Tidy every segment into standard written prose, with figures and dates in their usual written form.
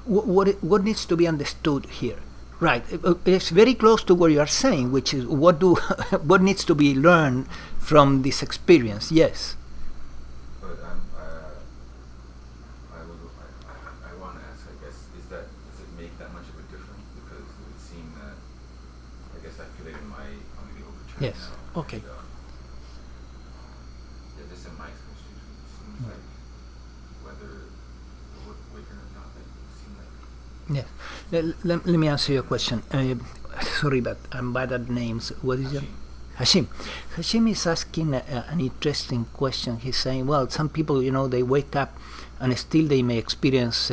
what needs to be understood here? Right, it's very close to what you are saying, which is what needs to be learned from this experience. Yes. But I want to ask, I guess, does it make that much of a difference? Because it would seem that, I guess I feel it in my, I'm going to be overturned Yes. now. Okay. And, just in my experience, it seems like whether we're waking or not, it seems like. Yes. Let me answer your question. Sorry, but I'm bad at names. What is your Hashim? Hashim is asking an interesting question. He's saying, well, some people, they wake up and still they may experience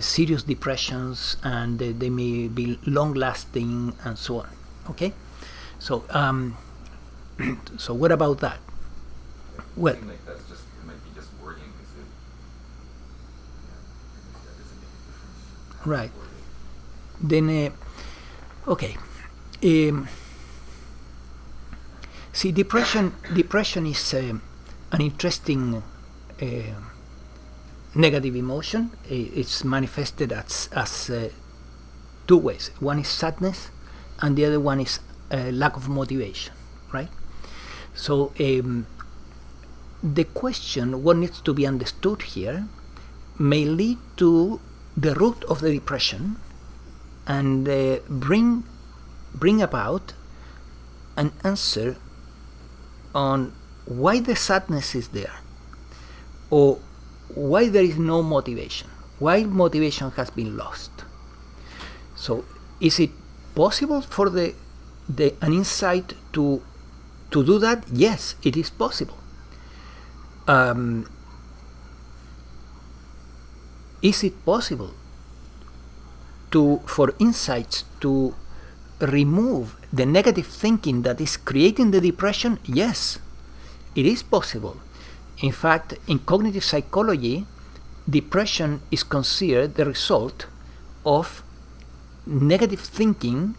serious depressions, and they may be long-lasting and so on. Okay? So, so what about that? Well, It like that's just, it might be just wording. Is it? Yeah, that doesn't make a difference. Right. Then, okay. See, depression is an interesting negative emotion. It's manifested as two ways. One is sadness, and the other one is lack of motivation, right? So the question, what needs to be understood here, may lead to the root of the depression and bring about an answer on why the sadness is there, or why there is no motivation, why motivation has been lost. So is it possible for an insight to do that? Yes, it is possible. Is it possible for insights to remove the negative thinking that is creating the depression? Yes, it is possible. In fact, in cognitive psychology, depression is considered the result of negative thinking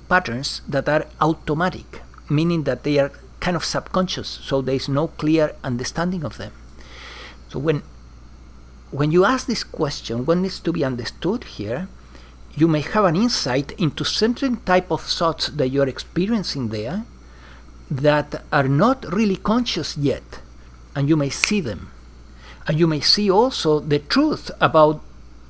patterns that are automatic, meaning that they are kind of subconscious, so there is no clear understanding of them. So when you ask this question, what needs to be understood here, you may have an insight into certain type of thoughts that you are experiencing there that are not really conscious yet, and you may see them. And you may see also the truth about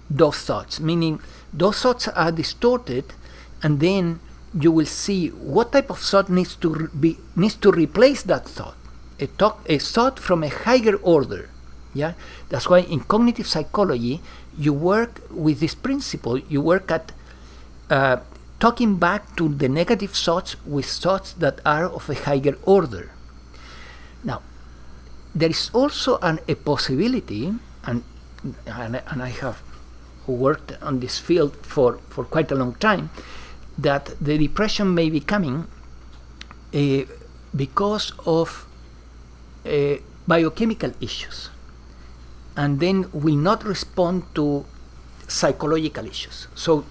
those thoughts, meaning those thoughts are distorted, and then you will see what type of thought needs to replace that thought, a thought from a higher order. Yeah, that's why in cognitive psychology you work with this principle. You work at talking back to the negative thoughts with thoughts that are of a higher order. Now, there is also a possibility, and I have worked on this field for quite a long time, that the depression may be coming because of biochemical issues, and then will not respond to psychological issues. So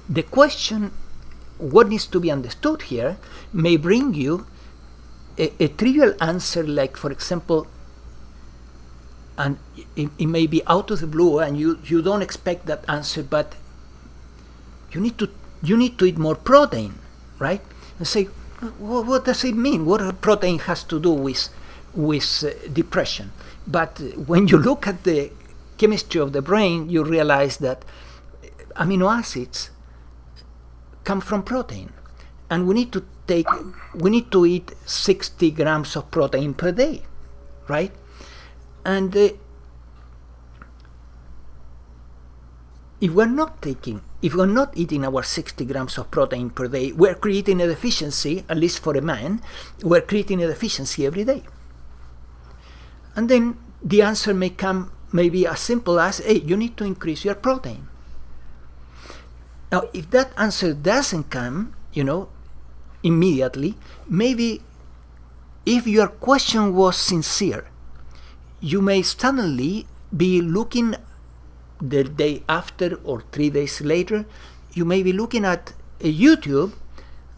the question, what needs to be understood here, may bring you a trivial answer, like, for example, and it may be out of the blue and you don't expect that answer, but you need to eat more protein, right? And say, what does it mean? What protein has to do with depression? But when you look at the chemistry of the brain, you realize that amino acids come from protein, and we need to eat 60 grams of protein per day, right? And if we're not eating our 60 grams of protein per day, we're creating a deficiency. At least for a man, we're creating a deficiency every day. And then the answer may come maybe as simple as, hey, you need to increase your protein. Now, if that answer doesn't come, immediately, maybe if your question was sincere, you may suddenly be looking the day after or 3 days later, you may be looking at a YouTube,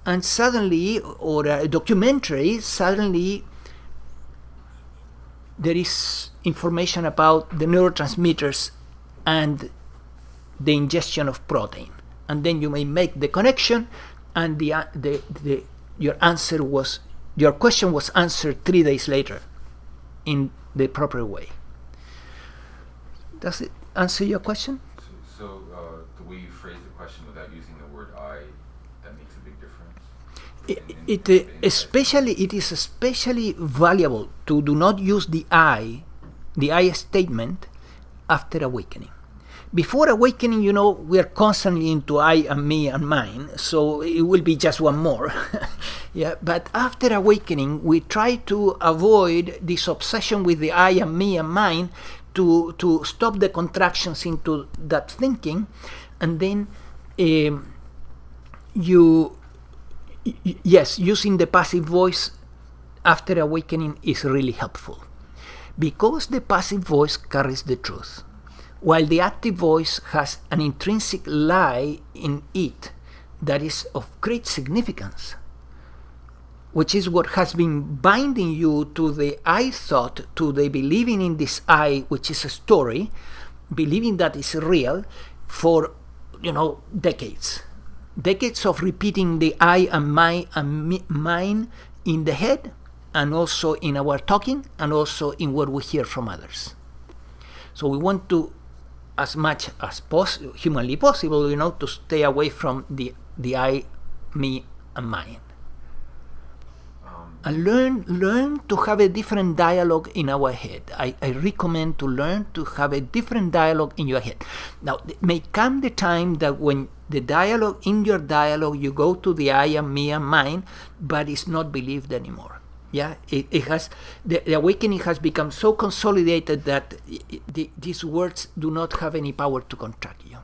and suddenly, or a documentary, suddenly there is information about the neurotransmitters and the ingestion of protein. And then you may make the connection, and your question was answered 3 days later in the proper way. Does it answer your question? So the way you phrase the question without using the word I, that makes a big difference? It is especially valuable to do not use the I statement after awakening. Before awakening, we are constantly into I and me and mine, so it will be just one more. Yeah, but after awakening, we try to avoid this obsession with the I and me and mine to stop the contractions into that thinking, and then using the passive voice after awakening is really helpful, because the passive voice carries the truth, while the active voice has an intrinsic lie in it that is of great significance, which is what has been binding you to the I thought, to the believing in this I, which is a story, believing that is real for, decades. Decades of repeating the I and my and mine in the head, and also in our talking, and also in what we hear from others. So we want to, as much as humanly possible, to stay away from the I, me, and mine. And learn to have a different dialogue in our head. I recommend to learn to have a different dialogue in your head. Now, it may come the time that when in your dialogue, you go to the I and me and mine, but it's not believed anymore. Yeah, the awakening has become so consolidated that these words do not have any power to contract you.